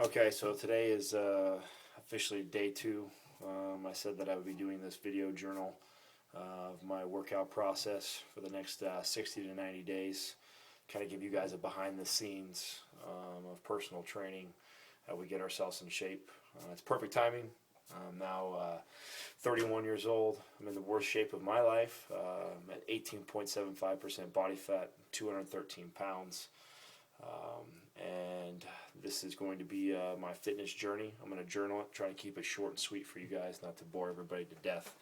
Okay, so today is officially day two. I said that I would be doing this video journal of my workout process for the next 60 to 90 days. Kind of give you guys a behind the scenes of personal training, how we get ourselves in shape. It's perfect timing. I'm now 31 years old. I'm in the worst shape of my life. I'm at 18.75% body fat, 213 pounds. And this is going to be my fitness journey. I'm going to journal it, try to keep it short and sweet for you guys, not to bore everybody to death.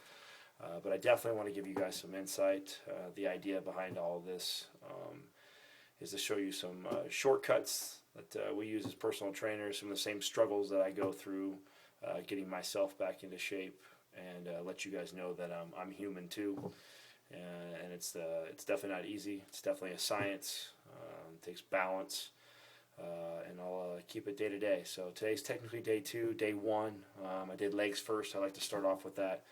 But I definitely want to give you guys some insight. The idea behind all of this is to show you some shortcuts that we use as personal trainers, some of the same struggles that I go through getting myself back into shape, and let you guys know that I'm human too. And it's definitely not easy. It's definitely a science. It takes balance. And I'll keep it day to day. So today's technically day two. Day one, I did legs first. I like to start off with that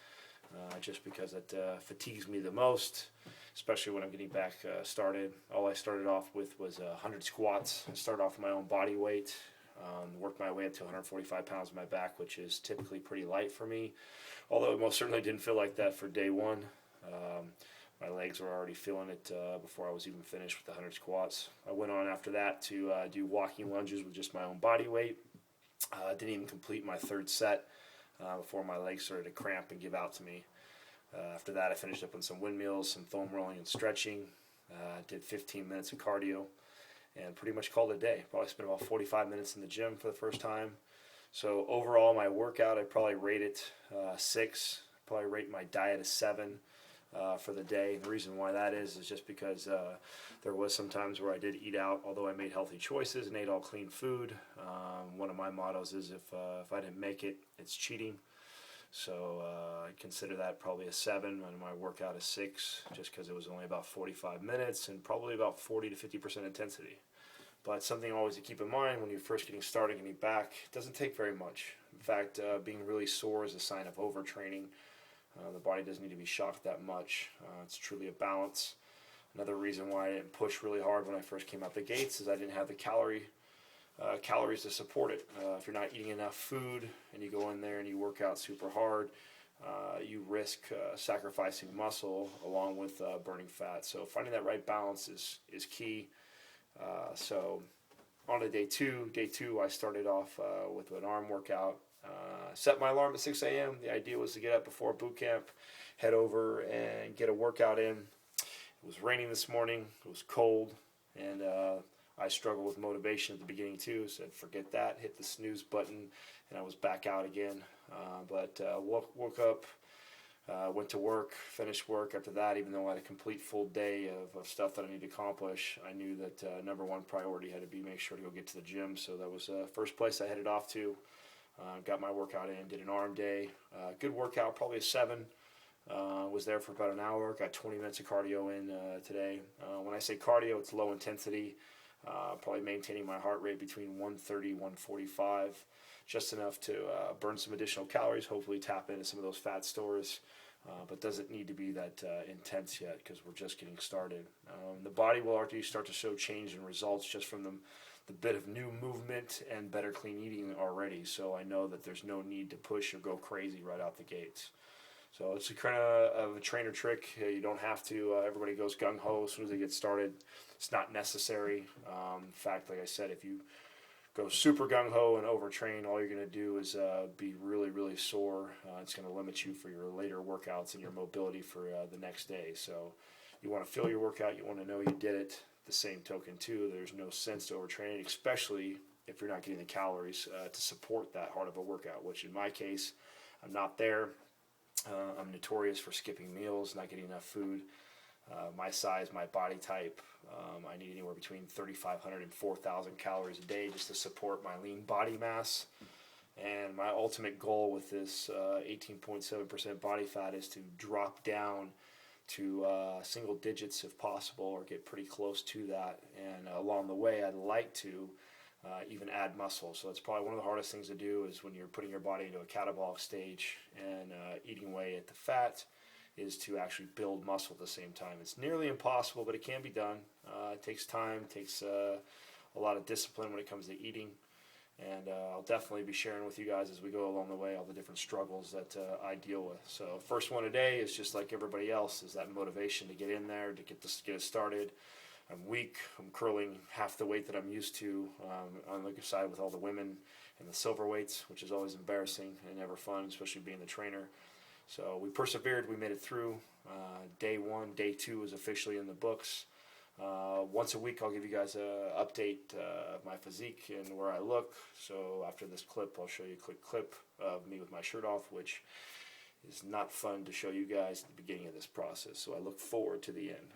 just because it fatigues me the most, especially when I'm getting back started. All I started off with was 100 squats. I started off with my own body weight, worked my way up to 145 pounds on my back, which is typically pretty light for me, although it most certainly didn't feel like that for day one. My legs were already feeling it before I was even finished with the 100 squats. I went on after that to do walking lunges with just my own body weight. I didn't even complete my third set before my legs started to cramp and give out to me. After that, I finished up on some windmills, some foam rolling and stretching. Did 15 minutes of cardio and pretty much called it a day. Probably spent about 45 minutes in the gym for the first time. So overall, my workout, I'd probably rate it 6. Probably rate my diet a 7. For the day. The reason why that is just because there was some times where I did eat out, although I made healthy choices and ate all clean food. One of my mottos is if I didn't make it, it's cheating. So I consider that probably a 7, and my workout is 6, just because it was only about 45 minutes and probably about 40 to 50% intensity. But something always to keep in mind when you're first getting started, getting back, it doesn't take very much. In fact, being really sore is a sign of overtraining. The body doesn't need to be shocked that much. It's truly a balance. Another reason why I didn't push really hard when I first came out the gates is I didn't have the calories to support it. If you're not eating enough food and you go in there and you work out super hard, you risk sacrificing muscle along with burning fat. So finding that right balance is key. So on to day two. Day two, I started off with an arm workout. Set my alarm at 6 a.m. The idea was to get up before boot camp, head over and get a workout in. It was raining this morning. It was cold, and I struggled with motivation at the beginning too. Said forget that, hit the snooze button, and I was back out again. But woke up, went to work, finished work. After that, even though I had a complete full day of stuff that I needed to accomplish, I knew that number one priority had to be make sure to go get to the gym. So that was the first place I headed off to. Got my workout in, did an arm day. Good workout, probably a 7. Was there for about an hour. Got 20 minutes of cardio in today. When I say cardio, it's low intensity. Probably maintaining my heart rate between 130, 145. Just enough to burn some additional calories, hopefully tap into some of those fat stores. But doesn't need to be that intense yet because we're just getting started. The body will already start to show change in results just from the bit of new movement and better clean eating already. So I know that there's no need to push or go crazy right out the gates. So it's a kind of a trainer trick. You don't have to. Everybody goes gung-ho as soon as they get started. It's not necessary. In fact, like I said, if you go super gung-ho and overtrain, all you're going to do is be really, really sore. It's going to limit you for your later workouts and your mobility for the next day. So you want to feel your workout. You want to know you did it. The same token too, there's no sense to overtraining, especially if you're not getting the calories to support that hard of a workout, which in my case, I'm not there. I'm notorious for skipping meals, not getting enough food. My size, my body type, I need anywhere between 3,500 and 4,000 calories a day just to support my lean body mass. And my ultimate goal with this 18.7% body fat is to drop down to single digits if possible, or get pretty close to that. And along the way, I'd like to even add muscle. So it's probably one of the hardest things to do is when you're putting your body into a catabolic stage and eating away at the fat, is to actually build muscle at the same time. It's nearly impossible, but it can be done. It takes time, takes a lot of discipline when it comes to eating. And I'll definitely be sharing with you guys as we go along the way all the different struggles that I deal with. So first one today is just like everybody else, is that motivation to get in there, to get it started. I'm weak. I'm curling half the weight that I'm used to on the side with all the women and the silver weights, which is always embarrassing and never fun, especially being the trainer. So we persevered. We made it through. Day one, day two is officially in the books. Once a week I'll give you guys an update of my physique and where I look. So after this clip I'll show you a quick clip of me with my shirt off, which is not fun to show you guys at the beginning of this process. So I look forward to the end.